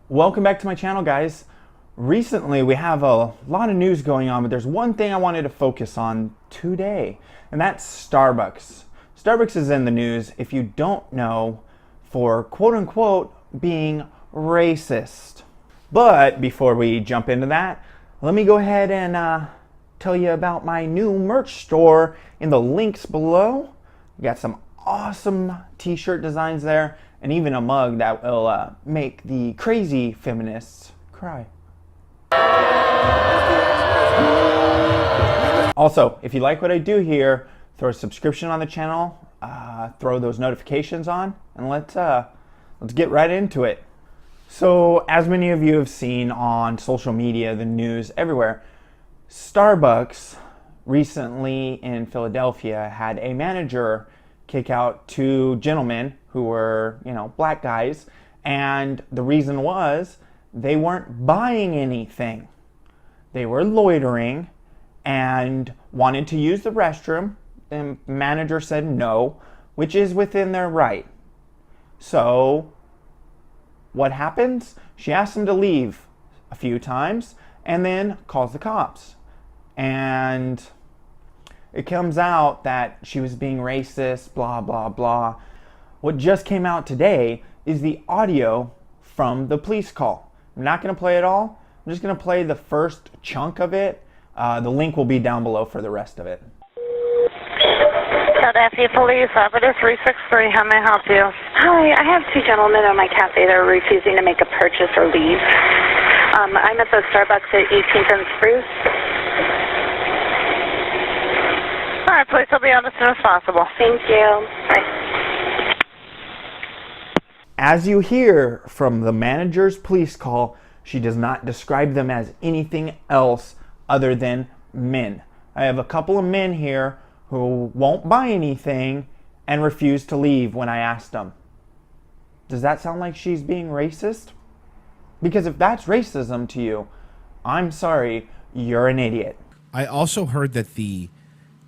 Welcome back to my channel, guys. Recently we have a lot of news going on, but there's one thing I wanted to focus on today, and that's Starbucks. Starbucks is in the news, if you don't know, for quote-unquote being racist. But before we jump into that, let me go ahead and tell you about my new merch store in the links below. We got some awesome t-shirt designs there, and even a mug that will make the crazy feminists cry. Also, if you like what I do here, throw a subscription on the channel, throw those notifications on, and let's get right into it. So, as many of you have seen on social media, the news, everywhere, Starbucks recently in Philadelphia had a manager kick out two gentlemen who were, black guys, and the reason was they weren't buying anything. They were loitering and wanted to use the restroom. The manager said no, which is within their right. So what happens? She asks them to leave a few times and then calls the cops. And it comes out that she was being racist, blah, blah, blah. What just came out today is the audio from the police call. I'm not going to play it all. I'm just going to play the first chunk of it. The link will be down below for the rest of it. Philadelphia Police, Officer 363, how may I help you? Hi, I have two gentlemen at my cafe that are refusing to make a purchase or leave. I'm at the Starbucks at 18th and Spruce. All right, please, I'll be on as soon as possible. Thank you. Bye. As you hear from the manager's police call, she does not describe them as anything else other than men. I have a couple of men here who won't buy anything and refuse to leave when I asked them. Does that sound like she's being racist? Because if that's racism to you, I'm sorry, you're an idiot. I also heard that the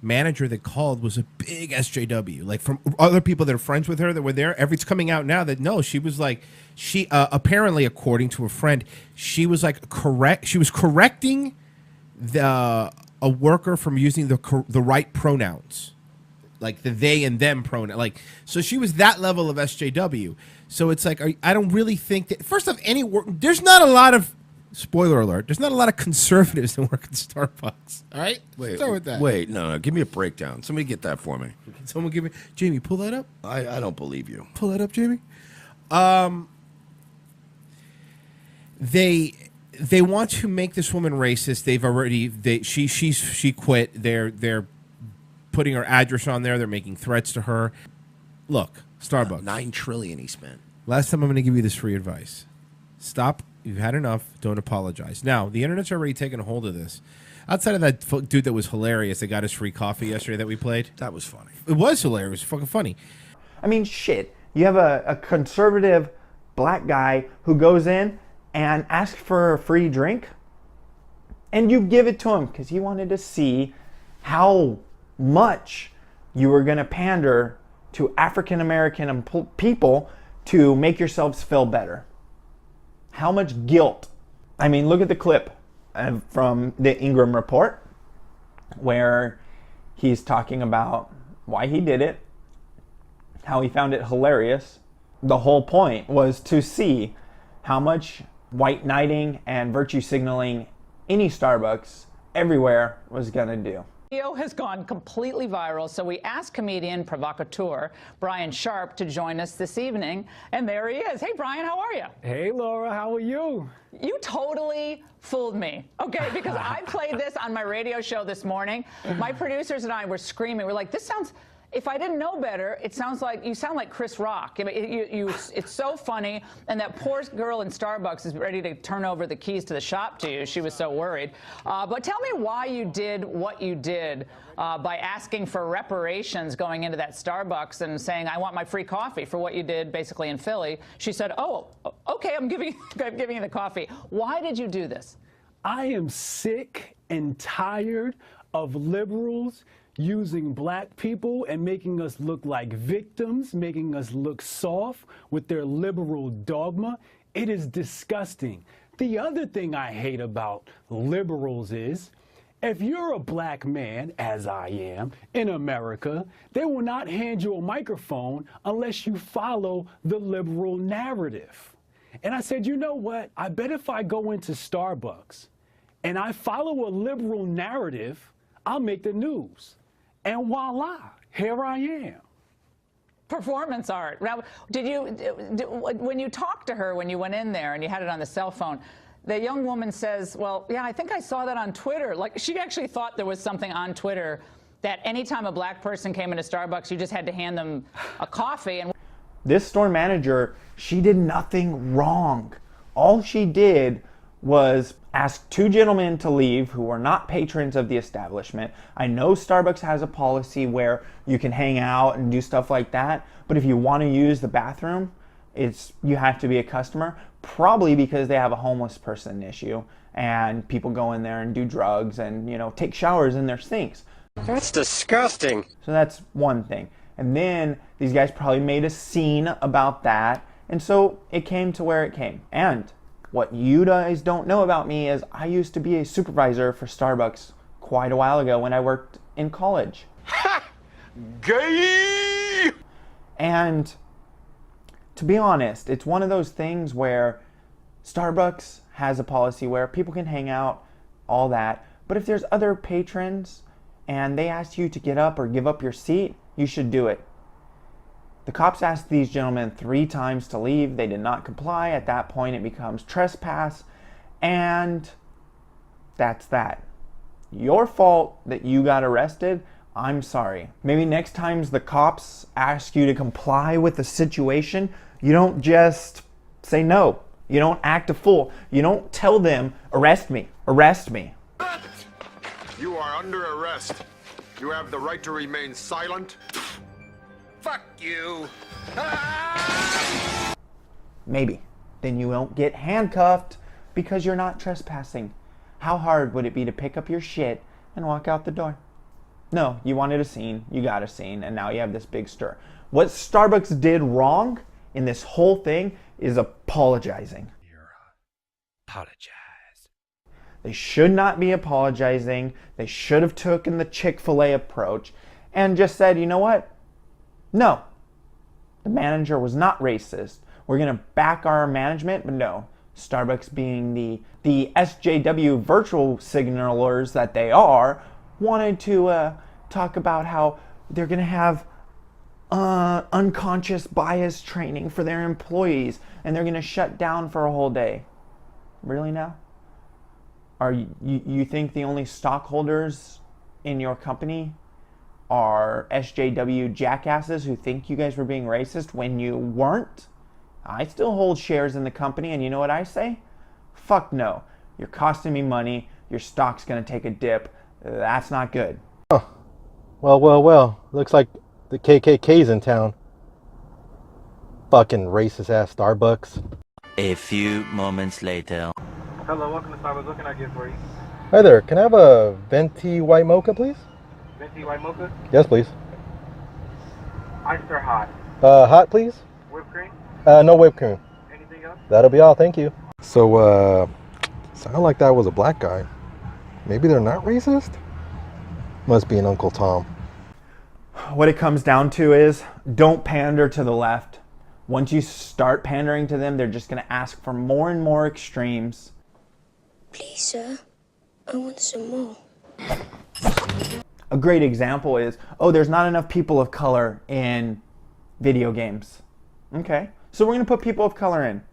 manager that called was a big SJW, like from other people that are friends with her that were there. It's coming out now that no, she was like, she apparently, according to a friend, she was like she was correcting a worker from using the right pronouns, like the they and them pronoun. Like, so she was that level of SJW. So it's like, I don't really think that, first off, there's not a lot of, spoiler alert, there's not a lot of conservatives that work at Starbucks. All right? Wait, start with that. Wait, no, give me a breakdown. Somebody get that for me. Can someone give me, Jamie, pull that up. I don't believe you. Pull that up, Jamie. They want to make this woman racist. They've already she quit. They're putting her address on there. They're making threats to her. Look, Starbucks. $9 trillion he spent. Last time I'm going to give you this free advice. Stop. You've had enough. Don't apologize. Now, the internet's already taken a hold of this. Outside of that dude that was hilarious, that got his free coffee yesterday that we played. That was funny. It was hilarious. It was fucking funny. I mean, shit. You have a conservative black guy who goes in and asks for a free drink, and you give it to him because he wanted to see how much you were going to pander to African American people to make yourselves feel better. How much guilt. I mean, look at the clip from the Ingraham report where he's talking about why he did it, how he found it hilarious. The whole point was to see how much white knighting and virtue signaling any Starbucks everywhere was gonna do. Video has gone completely viral, so we asked comedian provocateur Brian Sharp to join us this evening, and there he is. Hey, Brian, how are you? Hey, Laura, how are you? You totally fooled me, okay? Because I played this on my radio show this morning. My producers and I were screaming. We're like, this sounds... If I didn't know better, it sounds like you sound like Chris Rock. I mean, it's so funny, and that poor girl in Starbucks is ready to turn over the keys to the shop to you. She was so worried. But tell me why you did what you did by asking for reparations going into that Starbucks and saying, I want my free coffee for what you did basically in Philly. She said, oh, okay, I'm giving you the coffee. Why did you do this? I am sick and tired of liberals using black people and making us look like victims, making us look soft with their liberal dogma. It is disgusting. The other thing I hate about liberals is, if you're a black man, as I am, in America, they will not hand you a microphone unless you follow the liberal narrative. And I said, you know what? I bet if I go into Starbucks and I follow a liberal narrative, I'll make the news. And voila, here I am. Performance art. Now, when you talked to her when you went in there and you had it on the cell phone, the young woman says, well, yeah, I think I saw that on Twitter. Like, she actually thought there was something on Twitter that anytime a black person came into Starbucks, you just had to hand them a coffee. And this store manager, she did nothing wrong. All she did was ask two gentlemen to leave who were not patrons of the establishment. I know Starbucks has a policy where you can hang out and do stuff like that, but if you want to use the bathroom, you have to be a customer, probably because they have a homeless person issue and people go in there and do drugs and, you know, take showers in their sinks. That's disgusting. So that's one thing. And then these guys probably made a scene about that, and so it came to where it came. And what you guys don't know about me is I used to be a supervisor for Starbucks quite a while ago when I worked in college. Ha! Gay! And to be honest, it's one of those things where Starbucks has a policy where people can hang out, all that, but if there's other patrons and they ask you to get up or give up your seat, you should do it. The cops asked these gentlemen 3 times to leave. They did not comply. At that point, it becomes trespass, and that's that. Your fault that you got arrested. I'm sorry. Maybe next time the cops ask you to comply with the situation, you don't just say no. You don't act a fool. You don't tell them, arrest me, arrest me. You are under arrest. You have the right to remain silent. Fuck you. Maybe. Then you won't get handcuffed because you're not trespassing. How hard would it be to pick up your shit and walk out the door? No, you wanted a scene, you got a scene, and now you have this big stir. What Starbucks did wrong in this whole thing is apologizing. Apologize. They should not be apologizing. They should have taken the Chick-fil-A approach and just said, you know what? No, the manager was not racist. We're going to back our management, but no. Starbucks, being the SJW virtual signalers that they are, wanted to talk about how they're going to have unconscious bias training for their employees and they're going to shut down for a whole day. Really now? Are you think the only stockholders in your company are SJW jackasses who think you guys were being racist when you weren't? I still hold shares in the company, and you know what I say? Fuck no. You're costing me money. Your stock's gonna take a dip. That's not good. Huh. Well. Looks like the KKK's in town. Fucking racist ass Starbucks. A few moments later. Hello, welcome to Starbucks. What can I get for you? Hi there. Can I have a Venti white mocha, please? Venti white mocha? Yes, please. Iced or hot? Hot, please. Whipped cream? No whipped cream. Anything else? That'll be all. Thank you. So, sounded like that was a black guy. Maybe they're not racist? Must be an Uncle Tom. What it comes down to is don't pander to the left. Once you start pandering to them, they're just going to ask for more and more extremes. Please, sir, I want some more. A great example is, oh, there's not enough people of color in video games. Okay, so we're going to put people of color in.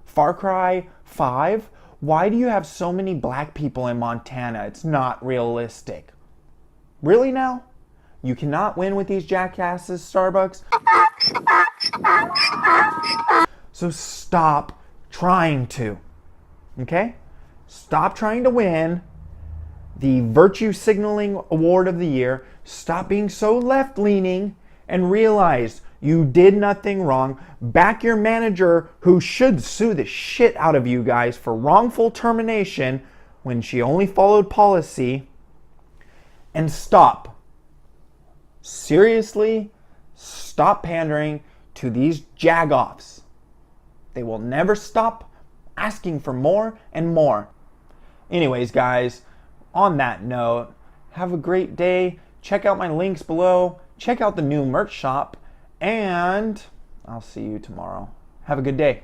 Far Cry 5, why do you have so many black people in Montana? It's not realistic. Really now? You cannot win with these jackasses, Starbucks. So stop trying to. Okay? Stop trying to win the Virtue Signaling Award of the Year. Stop being so left-leaning and realize you did nothing wrong. Back your manager, who should sue the shit out of you guys for wrongful termination when she only followed policy. And stop. Seriously, stop pandering to these jagoffs. They will never stop asking for more and more. Anyways, guys, on that note, have a great day. Check out my links below. Check out the new merch shop. And I'll see you tomorrow. Have a good day.